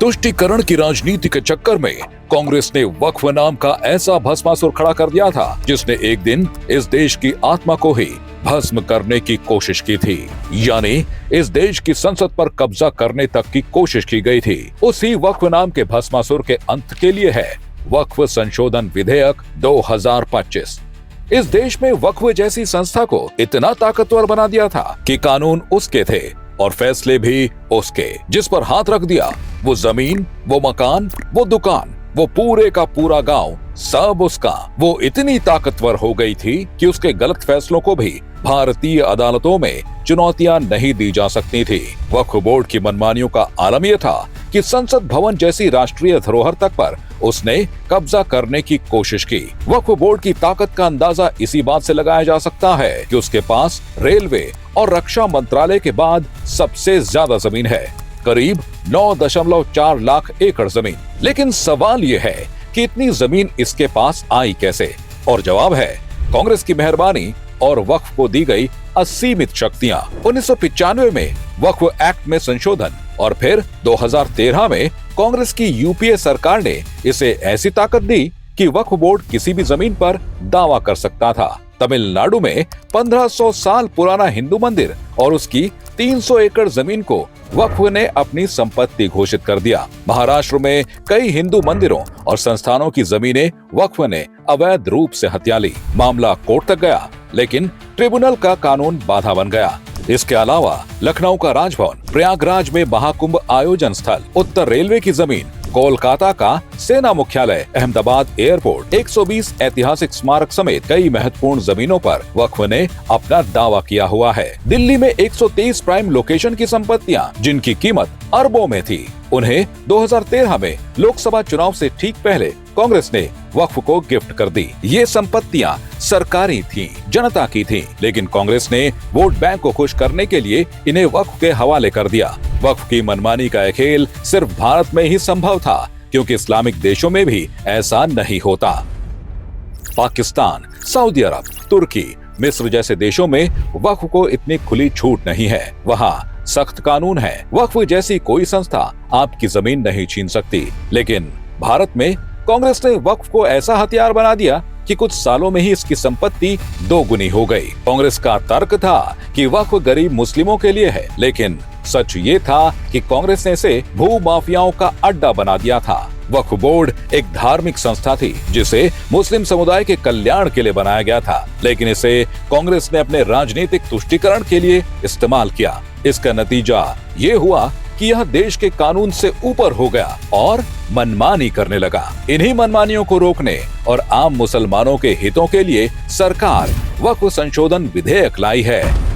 तुष्टीकरण की राजनीति के चक्कर में कांग्रेस ने वक्फ नाम का ऐसा भस्मासुर खड़ा कर दिया था जिसने एक दिन इस देश की आत्मा को ही भस्म करने की कोशिश की थी। यानी इस देश की संसद पर कब्जा करने तक की कोशिश की गई थी। उसी वक्फ नाम के भस्मासुर के अंत के लिए है वक्फ संशोधन विधेयक 2025। इस देश में वक्फ जैसी संस्था को इतना ताकतवर बना दिया था कि कानून उसके थे और फैसले भी उसके। जिस पर हाथ रख दिया वो जमीन, वो मकान, वो दुकान, वो पूरे का पूरा गांव सब उसका। वो इतनी ताकतवर हो गई थी कि उसके गलत फैसलों को भी भारतीय अदालतों में चुनौतियां नहीं दी जा सकती थी। वक्फ बोर्ड की मनमानियों का आलम यह था कि संसद भवन जैसी राष्ट्रीय धरोहर तक पर उसने कब्जा करने की कोशिश की। वक्फ बोर्ड की ताकत का अंदाजा इसी बात से लगाया जा सकता है कि उसके पास रेलवे और रक्षा मंत्रालय के बाद सबसे ज्यादा जमीन है, करीब 9.4 लाख एकड़ जमीन। लेकिन सवाल ये है कि इतनी जमीन इसके पास आई कैसे? और जवाब है कांग्रेस की मेहरबानी और वक्फ को दी गई असीमित शक्तियां। 1995 में वक्फ एक्ट में संशोधन और फिर 2013 में कांग्रेस की यूपीए सरकार ने इसे ऐसी ताकत दी कि वक्फ बोर्ड किसी भी जमीन पर दावा कर सकता था। तमिलनाडु में 1500 साल पुराना हिंदू मंदिर और उसकी 300 एकड़ जमीन को वक्फ ने अपनी संपत्ति घोषित कर दिया। महाराष्ट्र में कई हिंदू मंदिरों और संस्थानों की जमीनें वक्फ ने अवैध रूप से हथिया ली। मामला कोर्ट तक गया, लेकिन ट्रिब्यूनल का कानून बाधा बन गया। इसके अलावा लखनऊ का राजभवन, प्रयागराज में महाकुंभ आयोजन स्थल, उत्तर रेलवे की जमीन, कोलकाता का सेना मुख्यालय, अहमदाबाद एयरपोर्ट, 120 ऐतिहासिक स्मारक समेत कई महत्वपूर्ण जमीनों पर वक्फ ने अपना दावा किया हुआ है। दिल्ली में 123 प्राइम लोकेशन की संपत्तियां जिनकी कीमत अरबों में थी, उन्हें 2013 में लोकसभा चुनाव से ठीक पहले कांग्रेस ने वक्फ को गिफ्ट कर दी। ये संपत्तियां सरकारी थीं, जनता की थीं, लेकिन कांग्रेस ने वोट बैंक को खुश करने के लिए इन्हें वक्फ के हवाले कर दिया। वक्फ की मनमानी का यह खेल सिर्फ भारत में ही संभव था, क्योंकि इस्लामिक देशों में भी ऐसा नहीं होता। पाकिस्तान, सऊदी अरब, तुर्की, मिस्र जैसे देशों में वक्फ को इतनी खुली छूट नहीं है। वहाँ सख्त कानून है। वक्फ जैसी कोई संस्था आपकी जमीन नहीं छीन सकती। लेकिन भारत में कांग्रेस ने वक्फ को ऐसा हथियार बना दिया कि कुछ सालों में ही इसकी संपत्ति दोगुनी हो गई। कांग्रेस का तर्क था कि वक्फ गरीब मुस्लिमों के लिए है, लेकिन सच ये था कि कांग्रेस ने इसे भू माफियाओं का अड्डा बना दिया था। वक्फ बोर्ड एक धार्मिक संस्था थी जिसे मुस्लिम समुदाय के कल्याण के लिए बनाया गया था, लेकिन इसे कांग्रेस ने अपने राजनीतिक तुष्टीकरण के लिए इस्तेमाल किया। इसका नतीजा ये हुआ कि यह देश के कानून से ऊपर हो गया और मनमानी करने लगा। इन्हीं मनमानियों को रोकने और आम मुसलमानों के हितों के लिए सरकार वक्फ संशोधन विधेयक लाई है।